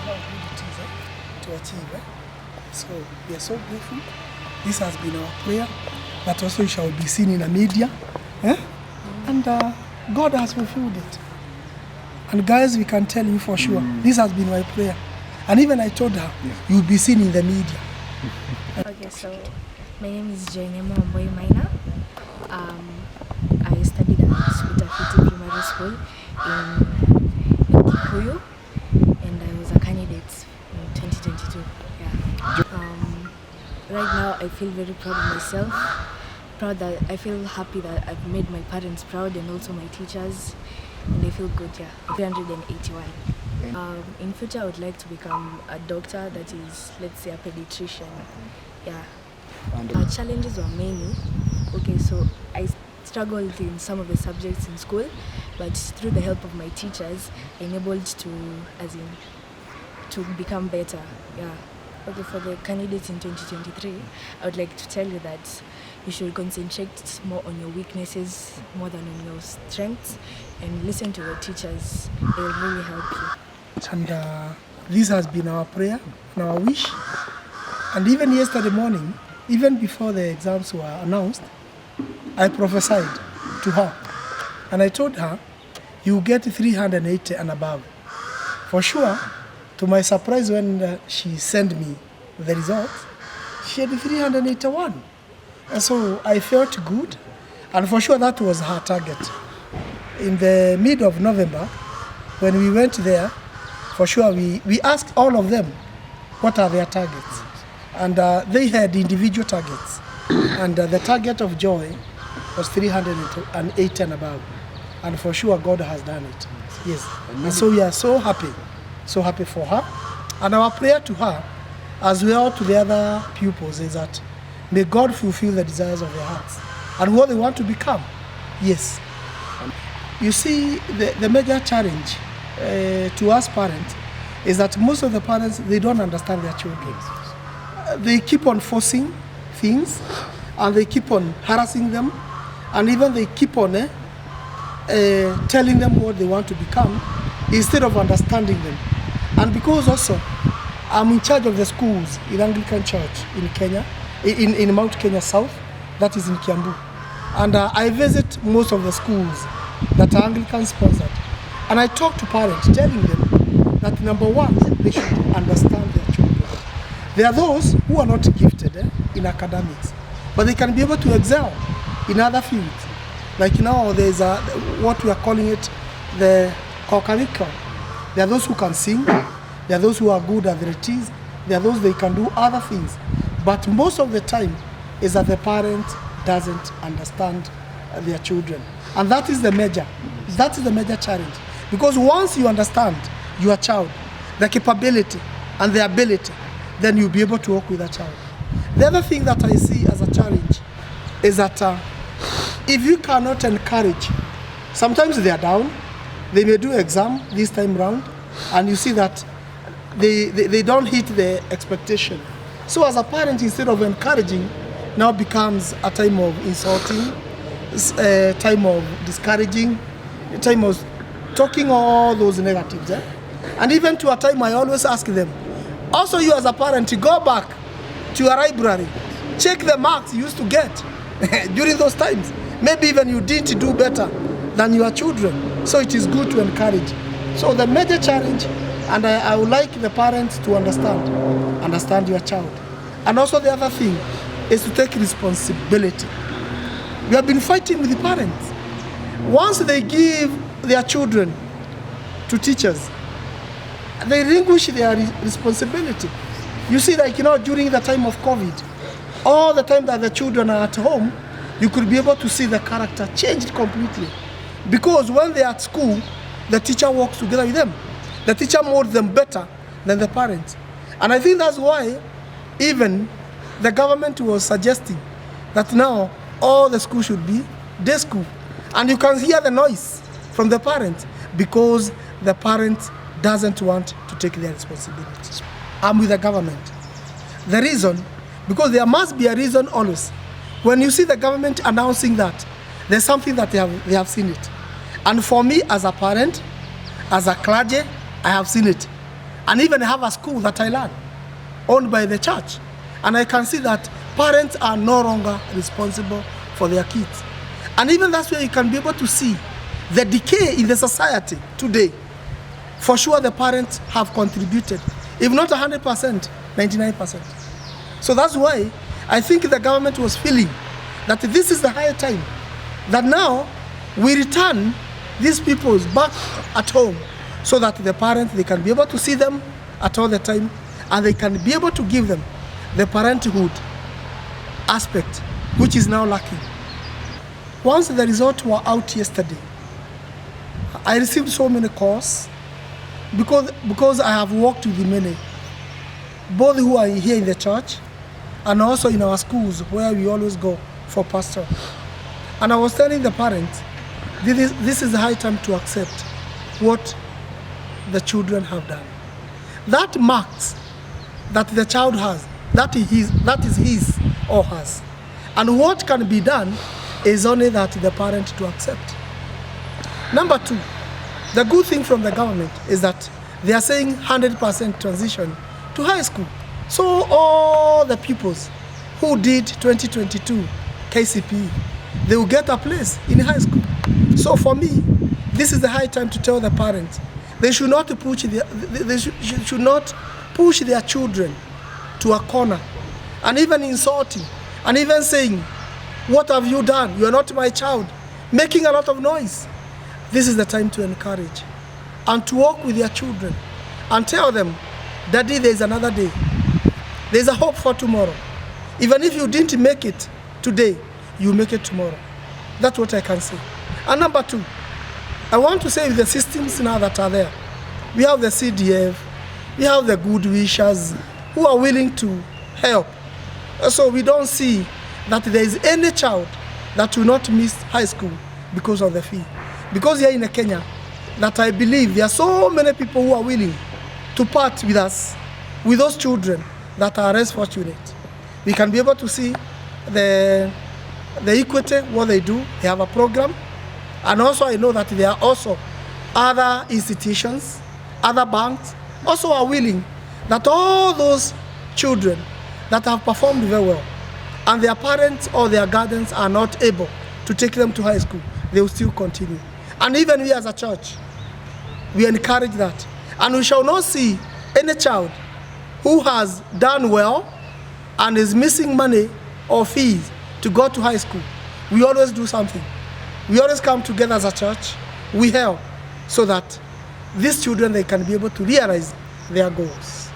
how good it is to achieve. So we are so grateful. This has been our prayer, that also it shall be seen in the media. And God has fulfilled it. And guys, we can tell you for sure, this has been my prayer. And even I told her, you'll be seen in the media. Okay, so my name is Joinemo Amboy Maina. I studied at Prophesied Primary School in Kikuyu, and I was a candidate in 2022. Right now, I feel very proud of myself. I feel happy that I've made my parents proud and also my teachers, and I feel good. 381. In future, I would like to become a doctor, that is, let's say, a pediatrician. Our challenges were many. Okay, so I struggled in some of the subjects in school, but through the help of my teachers, I'm able to become better. Okay, for the candidates in 2023, I would like to tell you that you should concentrate more on your weaknesses more than on your strengths, and listen to your teachers. They will really help you. And this has been our prayer and our wish. And even yesterday morning, even before the exams were announced, I prophesied to her. And I told her, you get 380 and above. For sure, to my surprise, when she sent me the results, she had 381. And so I felt good. And for sure, that was her target. In the mid of November, when we went there, for sure, we asked all of them, what are their targets? And they had individual targets. And the target of Joy was 380 and above. And for sure, God has done it. Yes. And so we are so happy for her. And our prayer to her, as well to the other pupils, is that may God fulfill the desires of their hearts and what they want to become. Yes. You see, the major challenge to us parents is that most of the parents, they don't understand their children. They keep on forcing things, and they keep on harassing them, and even they keep on telling them what they want to become instead of understanding them. And because also I'm in charge of the schools in Anglican Church in Kenya, in Mount Kenya South, that is in Kiambu. And I visit most of the schools that are Anglican sponsored. And I talk to parents, telling them that number one, they should understand their children. There are those who are not gifted in academics, but they can be able to excel in other fields. Like now, there's what we are calling it the co-curriculum. There are those who can sing, there are those who are good at athletics, there are those they can do other things. But most of the time is that the parent doesn't understand their children. And that is the major challenge. Because once you understand your child, the capability and the ability, then you'll be able to work with a child. The other thing that I see as a challenge is that if you cannot encourage, sometimes they are down, they may do exam this time round, and you see that they don't hit the expectation. So as a parent, instead of encouraging, now becomes a time of insulting, a time of discouraging, a time of talking all those negatives. And even to a time, I always ask them, also you as a parent, you go back to your library, check the marks you used to get during those times. Maybe even you didn't do better than your children. So it is good to encourage. So the major challenge, and I would like the parents to understand your child. And also the other thing is to take responsibility. We have been fighting with the parents. Once they give their children to teachers, they relinquish their responsibility. You see, like, during the time of COVID, all the time that the children are at home, you could be able to see the character changed completely. Because when they are at school, the teacher works together with them. The teacher molds them better than the parents. And I think that's why even the government was suggesting that now all the schools should be day school. And you can hear the noise from the parents because the parent doesn't want to take their responsibilities. I'm with the government. The reason, because there must be a reason always. When you see the government announcing that, there's something that they have seen it. And for me as a parent, as a clergy, I have seen it. and even have a school that I learn, owned by the church. And I can see that parents are no longer responsible for their kids. And even that's where you can be able to see the decay in the society today. For sure the parents have contributed, if not 100%, 99%. So that's why I think the government was feeling that this is the higher time, that now we return these people back at home so that the parents, they can be able to see them at all the time, and they can be able to give them the parenthood aspect, which is now lacking. Once the results were out yesterday, I received so many calls because I have worked with many, both who are here in the church and also in our schools where we always go for pastor. And I was telling the parents, this is the high time to accept what the children have done. That marks that the child has, that is his or hers. And what can be done is only that the parent to accept. Number two, the good thing from the government is that they are saying 100% transition to high school. So all the pupils who did 2022 KCPE, they will get a place in high school. So for me, this is the high time to tell the parents they should not push should not push their children to a corner, and even insulting, and even saying, "What have you done? You are not my child," making a lot of noise. This is the time to encourage and to walk with their children and tell them, "Daddy, there is another day. There is a hope for tomorrow. Even if you didn't make it today, you make it tomorrow." That's what I can say. And number two, I want to say with the systems now that are there, we have the CDF, we have the good wishers who are willing to help. So we don't see that there is any child that will not miss high school because of the fee. Because here in Kenya, that I believe there are so many people who are willing to part with us, with those children that are less fortunate. We can be able to see the Equity, what they do. They have a program. And also I know that there are also other institutions, other banks, also are willing that all those children that have performed very well and their parents or their guardians are not able to take them to high school, they will still continue. And even we as a church, we encourage that. And we shall not see any child who has done well and is missing money or fees to go to high school. We always do something. We always come together as a church. We help so that these children, they can be able to realize their goals.